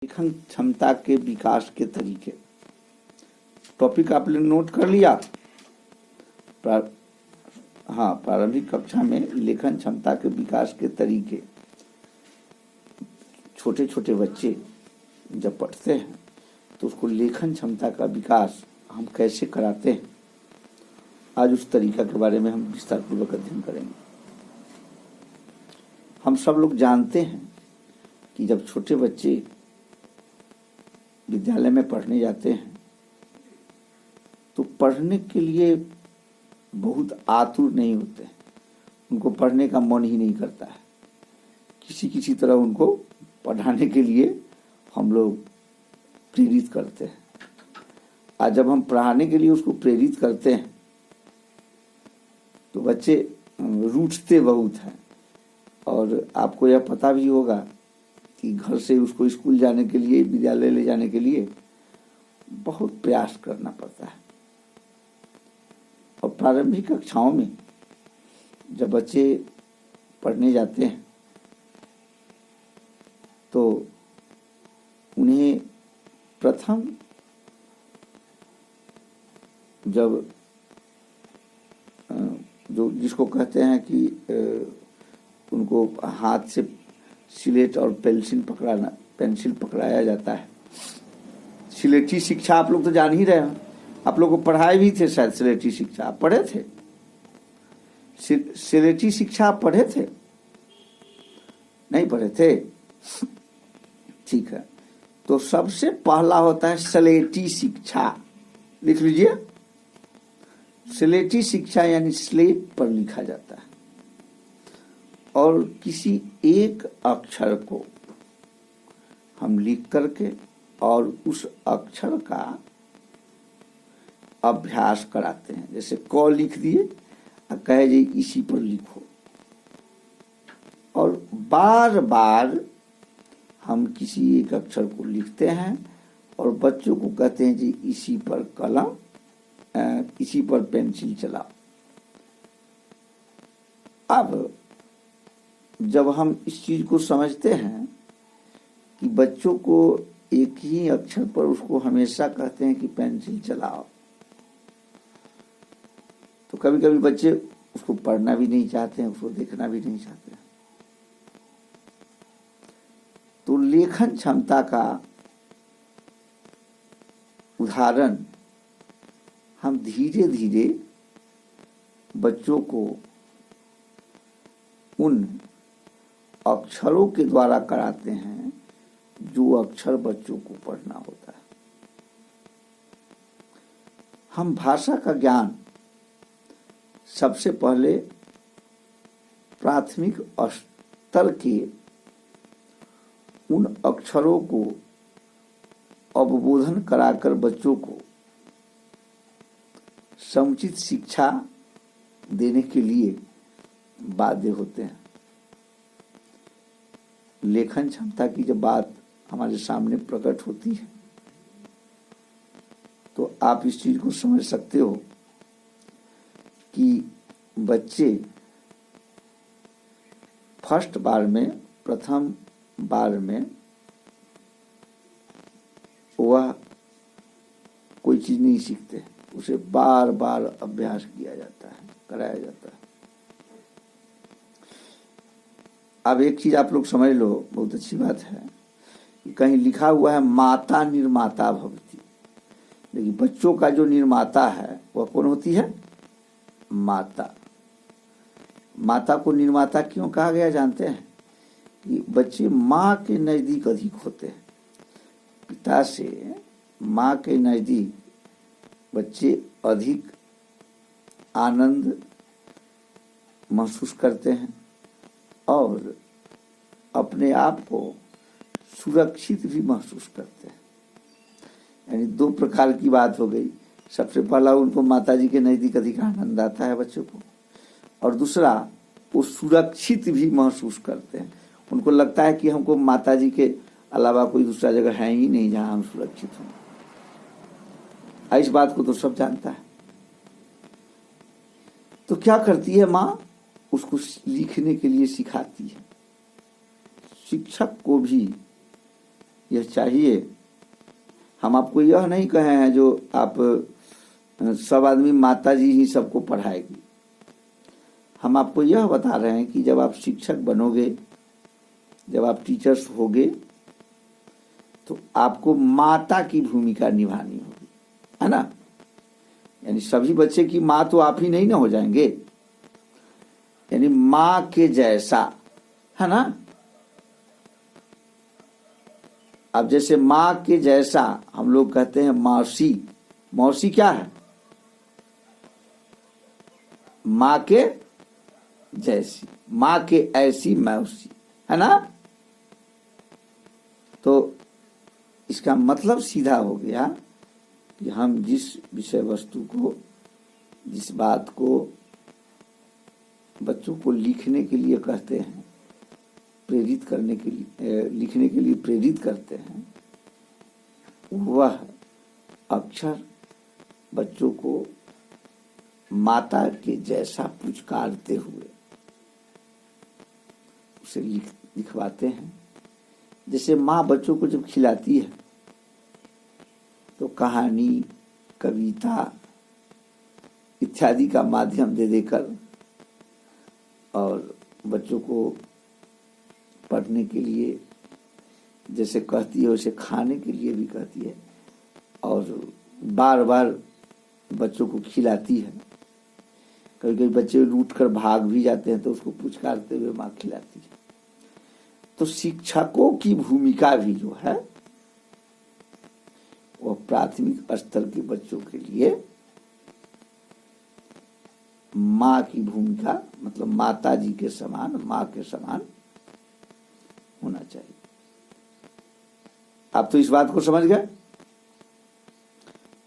लेखन क्षमता के विकास के तरीके। टॉपिक आपने नोट कर लिया। प्रारंभिक कक्षा में लेखन क्षमता के विकास के तरीके। छोटे छोटे बच्चे जब पढ़ते हैं तो उसको लेखन क्षमता का विकास हम कैसे कराते हैं, आज उस तरीका के बारे में हम विस्तार पूर्वक अध्ययन करेंगे। हम सब लोग जानते हैं कि जब छोटे बच्चे विद्यालय में पढ़ने जाते हैं तो पढ़ने के लिए बहुत आतुर नहीं होते हैं, उनको पढ़ने का मन ही नहीं करता है। किसी तरह उनको पढ़ाने के लिए हम लोग प्रेरित करते हैं। आज जब हम पढ़ाने के लिए उसको प्रेरित करते हैं तो बच्चे रूठते बहुत हैं। और आपको यह पता भी होगा कि घर से उसको स्कूल जाने के लिए, विद्यालय ले जाने के लिए बहुत प्रयास करना पड़ता है। और प्रारंभिक कक्षाओं में जब बच्चे पढ़ने जाते हैं तो उन्हें प्रथम जब जो जिसको कहते हैं कि उनको हाथ से स्लेट और पेंसिल पकड़ाया जाता है। स्लेटी शिक्षा आप लोग तो जान ही रहे हैं, आप लोग को पढ़ाए भी थे शायद। स्लेटी शिक्षा आप पढ़े थे? स्लेटी शिक्षा आप पढ़े थे? नहीं पढ़े थे? ठीक है, तो सबसे पहला होता है स्लेटी शिक्षा। लिख लीजिए, स्लेटी शिक्षा यानी स्लेट पर लिखा जाता है और किसी एक अक्षर को हम लिख करके और उस अक्षर का अभ्यास कराते हैं। जैसे क लिख दिए और कहे जी इसी पर लिखो, और बार बार हम किसी एक अक्षर को लिखते हैं और बच्चों को कहते हैं जी इसी पर कलम, इसी पर पेंसिल चलाओ। अब जब हम इस चीज को समझते हैं कि बच्चों को एक ही अक्षर पर उसको हमेशा कहते हैं कि पेंसिल चलाओ, तो कभी कभी बच्चे उसको पढ़ना भी नहीं चाहते हैं, उसको देखना भी नहीं चाहते हैं। तो लेखन क्षमता का उदाहरण हम धीरे धीरे बच्चों को उन अक्षरों के द्वारा कराते हैं जो अक्षर बच्चों को पढ़ना होता है। हम भाषा का ज्ञान सबसे पहले प्राथमिक स्तर के उन अक्षरों को अवबोधन कराकर बच्चों को समुचित शिक्षा देने के लिए बाध्य होते हैं। लेखन क्षमता की जब बात हमारे सामने प्रकट होती है तो आप इस चीज को समझ सकते हो कि बच्चे प्रथम बार में वह कोई चीज नहीं सीखते, उसे बार बार अभ्यास किया जाता है, कराया जाता है। अब एक चीज आप लोग समझ लो, बहुत अच्छी बात है कि कहीं लिखा हुआ है माता निर्माता भवति, लेकिन बच्चों का जो निर्माता है वह कौन होती है? माता। माता को निर्माता क्यों कहा गया जानते हैं? कि बच्चे माँ के नजदीक अधिक होते हैं। पिता से माँ के नजदीक बच्चे अधिक आनंद महसूस करते हैं और अपने आप को सुरक्षित भी महसूस करते हैं। यानी दो प्रकार की बात हो गई। सबसे पहला, उनको माताजी के नजदीक अधिक आनंद आता है बच्चों को, और दूसरा, वो सुरक्षित भी महसूस करते हैं। उनको लगता है कि हमको माताजी के अलावा कोई दूसरा जगह है ही नहीं जहां हम सुरक्षित हों। इस बात को तो सब जानता है। तो क्या करती है माँ? उसको लिखने के लिए सिखाती है। शिक्षक को भी यह चाहिए। हम आपको यह नहीं कहे हैं जो आप सब आदमी माता जी ही सबको पढ़ाएगी। हम आपको यह बता रहे हैं कि जब आप शिक्षक बनोगे, जब आप टीचर्स होगे, तो आपको माता की भूमिका निभानी होगी, है ना। यानी सभी बच्चे की माँ तो आप ही नहीं ना हो जाएंगे, यानी माँ के जैसा, है ना। अब जैसे माँ के जैसा हम लोग कहते हैं मौसी। मौसी क्या है? माँ के जैसी, माँ के ऐसी मौसी, है ना। तो इसका मतलब सीधा हो गया कि हम जिस विषय वस्तु को, जिस बात को बच्चों को लिखने के लिए कहते हैं, प्रेरित करने के लिए, लिखने के लिए प्रेरित करते हैं, वह अक्षर बच्चों को माता के जैसा पुचकारते हुए उसे लिखवाते हैं। जैसे माँ बच्चों को जब खिलाती है तो कहानी, कविता इत्यादि का माध्यम दे देकर और बच्चों को पढ़ने के लिए जैसे कहती है, वैसे खाने के लिए भी कहती है, और बार बार बच्चों को खिलाती है। कभी कभी बच्चे रूठ कर भाग भी जाते हैं तो उसको पुचकारते हुए माँ खिलाती है। तो शिक्षकों की भूमिका भी जो है वो प्राथमिक स्तर के बच्चों के लिए माँ की भूमिका, मतलब माता जी के समान, माँ के समान होना चाहिए। आप तो इस बात को समझ गए।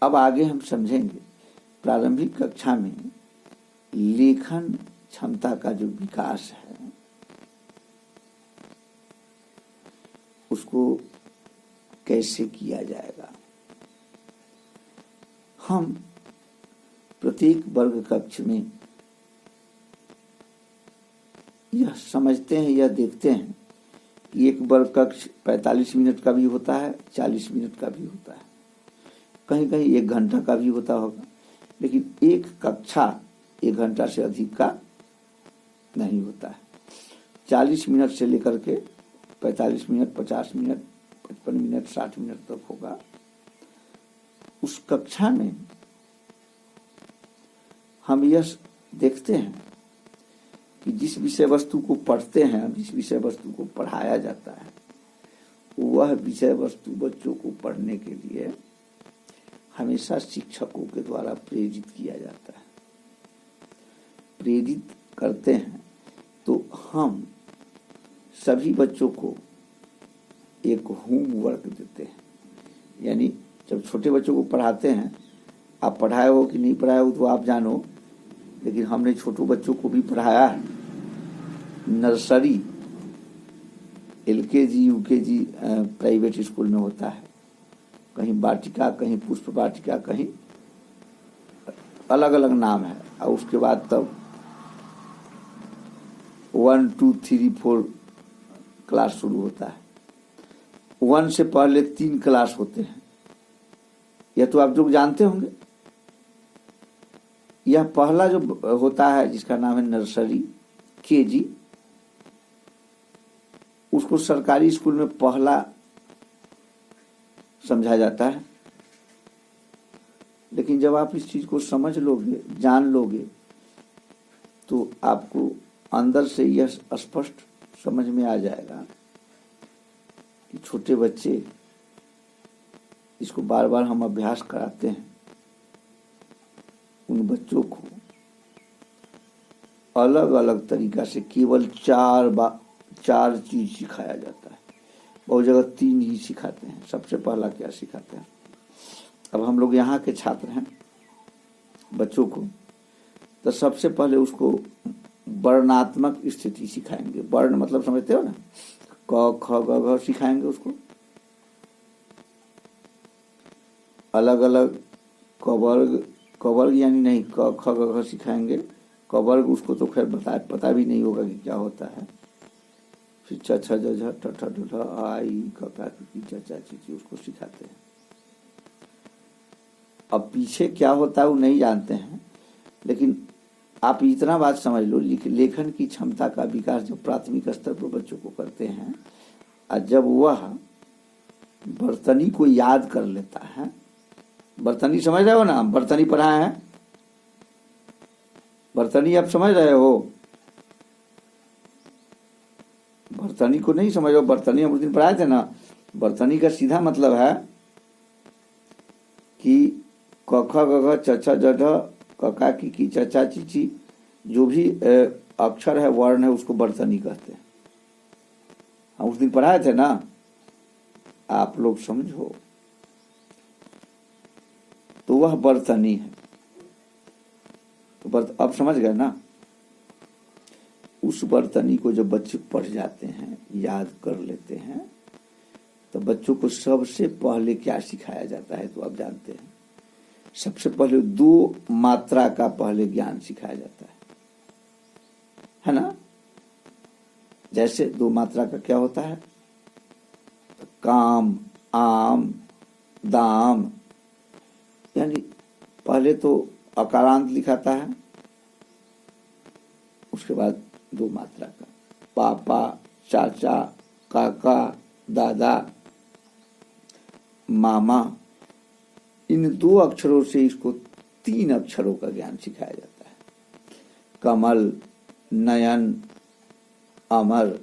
अब आगे हम समझेंगे प्रारंभिक कक्षा में लेखन क्षमता का जो विकास है उसको कैसे किया जाएगा। हम प्रत्येक वर्ग कक्ष में यह समझते हैं, यह देखते हैं कि एक वर्ग कक्ष 45 मिनट का भी होता है, 40 मिनट का भी होता है, कहीं कहीं 1 घंटा का भी होता होगा, लेकिन एक कक्षा 1 घंटा से अधिक का नहीं होता है। 40 मिनट से लेकर के 45 मिनट, 50 मिनट, 55 मिनट, 60 मिनट तक होगा। उस कक्षा में हम यह देखते हैं कि जिस विषय वस्तु को पढ़ते हैं, जिस विषय वस्तु को पढ़ाया जाता है, वह विषय वस्तु बच्चों को पढ़ने के लिए हमेशा शिक्षकों के द्वारा प्रेरित किया जाता है। प्रेरित करते हैं तो हम सभी बच्चों को एक होमवर्क देते हैं। यानी जब छोटे बच्चों को पढ़ाते हैं, आप पढ़ाए हो कि नहीं पढ़ाए हो तो आप जानो, लेकिन हमने छोटे बच्चों को भी पढ़ाया है। Nursery, LKG, UKG private school में होता है, कहीं वाटिका, कहीं पुष्प वाटिका, कहीं अलग अलग नाम है। और उसके बाद तब 1, 2, 3, 4 क्लास शुरू होता है। 1 से पहले 3 क्लास होते हैं, यह तो आप लोग जानते होंगे। यह पहला जो होता है जिसका नाम है नर्सरी, KG, उसको सरकारी स्कूल में पहला समझा जाता है। लेकिन जब आप इस चीज को समझ लोगे, जान लोगे, तो आपको अंदर से यह स्पष्ट समझ में आ जाएगा कि छोटे बच्चे, इसको बार बार हम अभ्यास कराते हैं, उन बच्चों को अलग अलग तरीका से केवल 4 चीज सिखाया जाता है। बहुत जगह 3 ही सिखाते हैं। सबसे पहला क्या सिखाते हैं? अब हम लोग यहाँ के छात्र हैं, बच्चों को तो सबसे पहले उसको वर्णात्मक स्थिति सिखाएंगे। वर्ण मतलब समझते हो ना, क ख ग घ सिखाएंगे उसको। अलग अलग कवर्ग यानी नहीं, क ख ग घ सिखाएंगे। कवर्ग उसको तो खैर पता भी नहीं होगा कि क्या होता है। फिर छ छ ज झ ठ ठ ढ ढ आई कका की चाचा चीची उसको सिखाते हैं। अब पीछे क्या होता है वो नहीं जानते हैं, लेकिन आप इतना बात समझ लो, लेखन की क्षमता का विकास जब प्राथमिक स्तर पर बच्चों को करते हैं और जब वह बर्तनी को याद कर लेता है, बर्तनी समझ रहे हो ना, बर्तनी पढ़ाए हैं, बर्तनी आप समझ रहे हो, बर्तनी को नहीं समझ रहे हो, बर्तनी हम उस दिन पढ़ाए थे ना। बर्तनी का सीधा मतलब है कि क ख ग घ छ छ ज ढ कका की चाचा चीची जो भी अक्षर है, वर्ण है, उसको बर्तनी कहते हैं। हम उस दिन पढ़ाए थे ना, आप लोग समझो, तो वह बर्तनी है। तो अब समझ गए ना। उस बर्तनी को जब बच्चे पढ़ जाते हैं, याद कर लेते हैं, तो बच्चों को सबसे पहले क्या सिखाया जाता है तो आप जानते हैं। सबसे पहले 2 मात्रा का पहले ज्ञान सिखाया जाता है ना। जैसे 2 मात्रा का क्या होता है, तो काम, आम, दाम, यानी पहले तो अकारांत लिखाता है, उसके बाद 2 मात्रा का पापा, चाचा, काका, दादा, मामा। इन 2 अक्षरों से इसको 3 अक्षरों का ज्ञान सिखाया जाता है। कमल, नयन, अमर।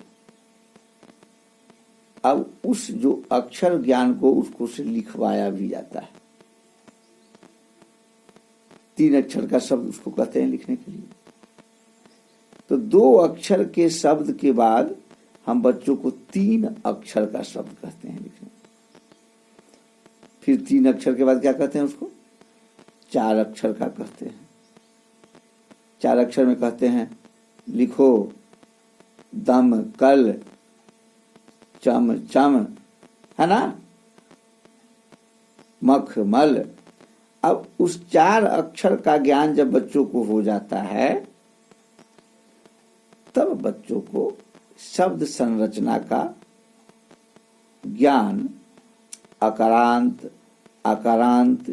अब उस जो अक्षर ज्ञान को उसको से लिखवाया भी जाता है। 3 अक्षर का शब्द उसको कहते हैं लिखने के लिए। तो 2 अक्षर के शब्द के बाद हम बच्चों को 3 अक्षर का शब्द कहते हैं लिखने। फिर 3 अक्षर के बाद क्या कहते हैं उसको, 4 अक्षर का कहते हैं। 4 अक्षर में कहते हैं लिखो दम कल चम चम, है ना, मखमल। अब उस 4 अक्षर का ज्ञान जब बच्चों को हो जाता है, तब बच्चों को शब्द संरचना का ज्ञान अकारांत, आकारांत,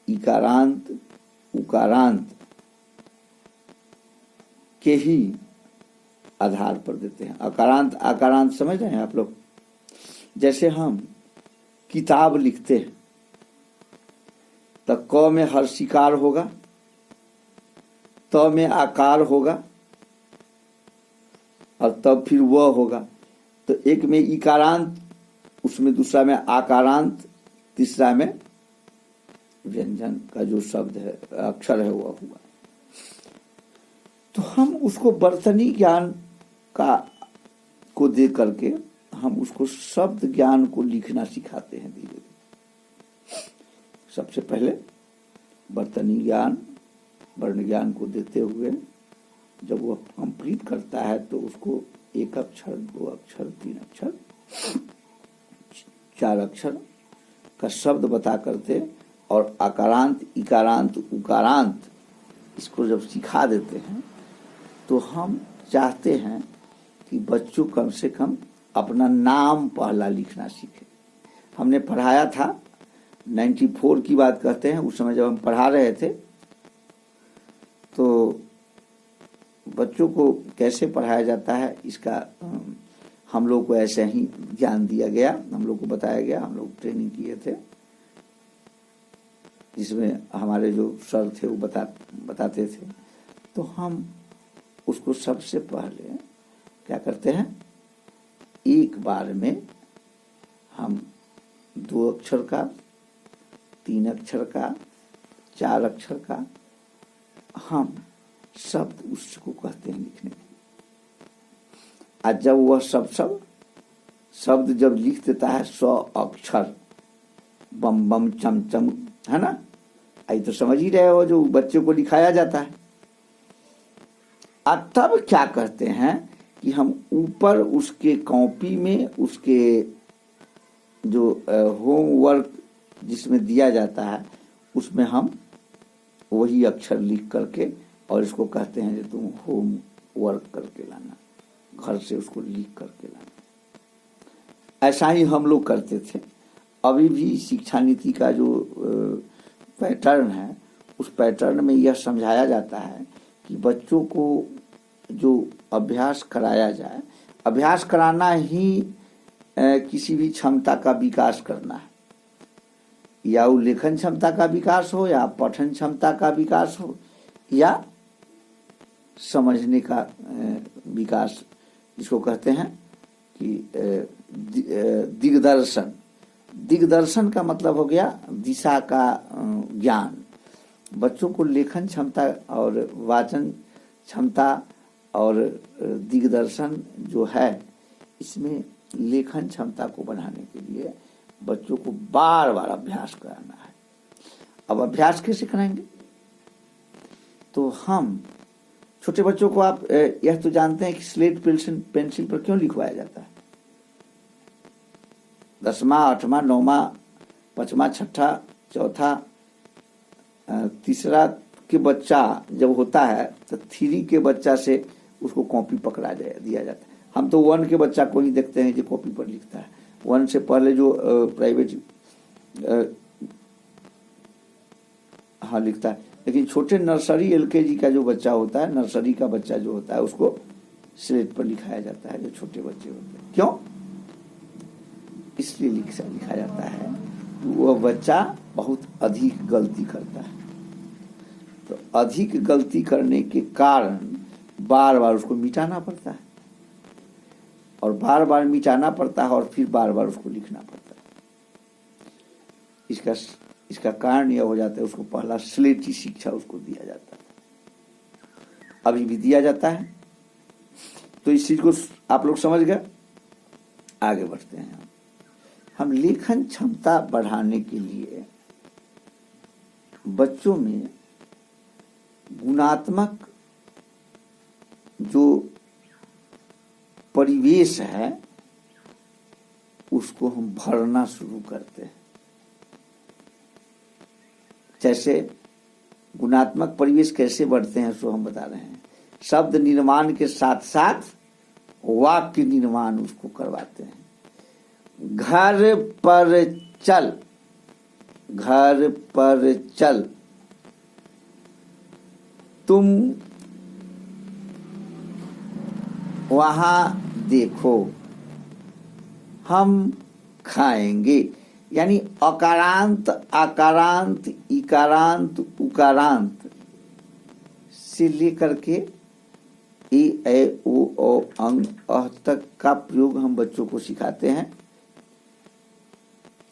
इकारांत, उकारांत के ही आधार पर देते हैं। अकारांत आकारांत समझ रहे हैं आप लोग। जैसे हम किताब लिखते हैं तो क में हर्षिकार होगा, त में आकार होगा और तब फिर वह होगा। तो एक में इकारांत, उसमें दूसरा में आकारांत, तीसरा में व्यंजन का जो शब्द है, अक्षर है, वह हुआ। तो हम उसको बर्तनी ज्ञान का को दे करके हम उसको शब्द ज्ञान को लिखना सिखाते हैं धीरे धीरे। सबसे पहले बर्तनी ज्ञान, वर्ण ज्ञान को देते हुए जब वह कंप्लीट करता है तो उसको 1 अक्षर, 2 अक्षर, 3 अक्षर, 4 अक्षर का शब्द बता करते और आकारांत, इकारांत, उकारांत इसको जब सिखा देते हैं तो हम चाहते हैं कि बच्चों कम से कम अपना नाम पहला लिखना सीखे। हमने पढ़ाया था 94 की बात कहते हैं, उस समय जब हम पढ़ा रहे थे तो बच्चों को कैसे पढ़ाया जाता है इसका हम लोग को ऐसे ही ज्ञान दिया गया, हम लोग को बताया गया। हम लोग ट्रेनिंग किए थे जिसमें हमारे जो सर थे वो बताते थे। तो हम उसको सबसे पहले क्या करते हैं, एक बार में हम 2 अक्षर का, 3 अक्षर का, 4 अक्षर का हम शब्द उसको कहते हैं लिखने के। आज जब वह शब्द जब लिख देता है 100 अक्षर, बम बम चम चम, है ना, आई तो समझ ही रहे हो जो बच्चों को लिखाया जाता है। अब तब क्या करते हैं कि हम ऊपर उसके कॉपी में उसके जो होमवर्क जिसमें दिया जाता है उसमें हम वही अक्षर लिख करके और इसको कहते हैं कि तुम होम वर्क करके लाना। घर से उसको लिख करके लाना। ऐसा ही हम लोग करते थे। अभी भी शिक्षा नीति का जो पैटर्न है, उस पैटर्न में यह समझाया जाता है कि बच्चों को जो अभ्यास कराया जाए, अभ्यास कराना ही किसी भी क्षमता का विकास करना है, या वो लेखन क्षमता का विकास हो, या पठन क्षमता का विकास हो, या समझने का विकास, जिसको कहते हैं कि दिग्दर्शन। दिग्दर्शन का मतलब हो गया दिशा का ज्ञान। बच्चों को लेखन क्षमता और वाचन क्षमता और दिग्दर्शन जो है, इसमें लेखन क्षमता को बढ़ाने के लिए बच्चों को बार बार अभ्यास कराना है। अब अभ्यास कैसे कराएंगे? तो हम छोटे बच्चों को, आप यह तो जानते हैं कि स्लेट पेंसिल पर क्यों लिखवाया जाता है? 10वां 8वां 9वां 5वां 6ठा 4था तीसरा के बच्चा जब होता है तो 3 के बच्चा से उसको कॉपी पकड़ा दिया जाता है। हम तो 1 के बच्चा को ही देखते हैं जो कॉपी पर लिखता है। 1 से पहले जो प्राइवेट लिखता है, लेकिन छोटे नर्सरी LKG का जो बच्चा होता है, नर्सरी का बच्चा जो होता है, उसको स्लेट पर लिखाया जाता है, जो छोटे बच्चे होते हैं। क्यों? इसलिए लिखा जाता है वह बच्चा बहुत अधिक गलती करता है, तो अधिक गलती करने के कारण बार बार उसको मिटाना पड़ता है, और बार बार मिटाना पड़ता है, और फिर बार बार उसको लिखना पड़ता है। इसका कारण यह हो जाता है, उसको पहला स्लेटी शिक्षा उसको दिया जाता है, अभी भी दिया जाता है। तो इस चीज को आप लोग समझ गए। आगे बढ़ते हैं। हम लेखन क्षमता बढ़ाने के लिए बच्चों में गुणात्मक जो परिवेश है उसको हम भरना शुरू करते हैं। जैसे गुणात्मक परिवेश कैसे बढ़ते हैं सो हम बता रहे हैं। शब्द निर्माण के साथ साथ वाक्य निर्माण उसको करवाते हैं। घर पर चल, घर पर चल, तुम वहां देखो, हम खाएंगे। यानी अकारांत आकारांत इकारांत उकारांत से लेकर के ए ऐ ओ औ अंग अह तक का प्रयोग हम बच्चों को सिखाते हैं,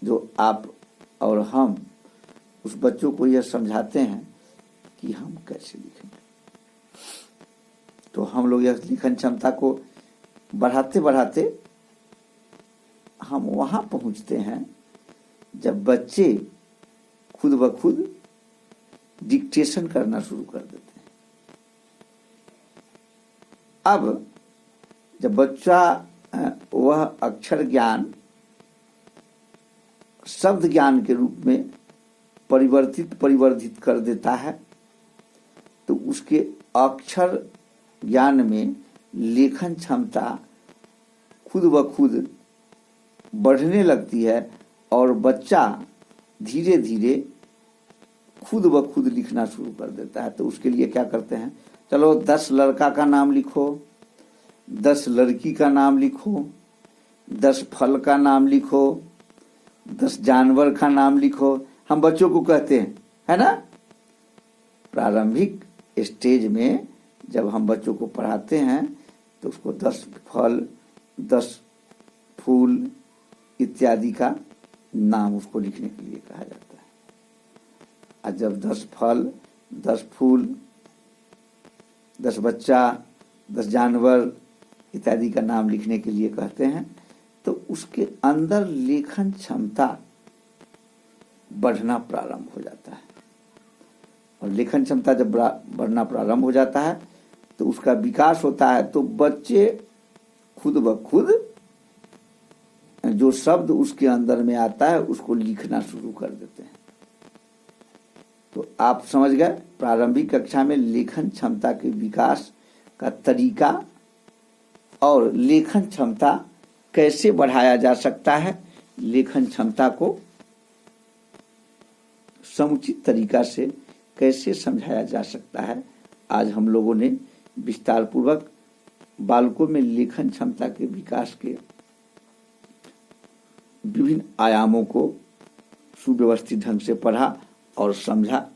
जो आप और हम उस बच्चों को यह समझाते हैं कि हम कैसे लिखेंगे। तो हम लोग यह लिखन क्षमता को बढ़ाते बढ़ाते हम वहां पहुंचते हैं जब बच्चे खुद ब खुद डिक्टेशन करना शुरू कर देते हैं। अब जब बच्चा वह अक्षर ज्ञान शब्द ज्ञान के रूप में परिवर्धित कर देता है, तो उसके अक्षर ज्ञान में लेखन क्षमता खुद ब खुद बढ़ने लगती है, और बच्चा धीरे धीरे खुद ब खुद लिखना शुरू कर देता है। तो उसके लिए क्या करते हैं, चलो 10 लड़का का नाम लिखो, 10 लड़की का नाम लिखो, 10 फल का नाम लिखो, 10 जानवर का नाम लिखो। हम बच्चों को कहते हैं, है ना। प्रारंभिक स्टेज में जब हम बच्चों को पढ़ाते हैं तो उसको 10 फल 10 फूल इत्यादि का नाम उसको लिखने के लिए कहा जाता है। और जब 10 फल 10 फूल 10 बच्चा 10 जानवर इत्यादि का नाम लिखने के लिए कहते हैं, तो उसके अंदर लेखन क्षमता बढ़ना प्रारंभ हो जाता है। और लेखन क्षमता जब बढ़ना प्रारंभ हो जाता है तो उसका विकास होता है, तो बच्चे खुद ब खुद जो शब्द उसके अंदर में आता है उसको लिखना शुरू कर देते हैं। तो आप समझ गए, प्रारंभिक कक्षा में लेखन क्षमता के विकास का तरीका और लेखन क्षमता कैसे बढ़ाया जा सकता है, लेखन क्षमता को समुचित तरीका से कैसे समझाया जा सकता है, आज हम लोगों ने विस्तार पूर्वक बालकों में लेखन क्षमता के विकास के विभिन्न आयामों को सुव्यवस्थित ढंग से पढ़ा और समझा।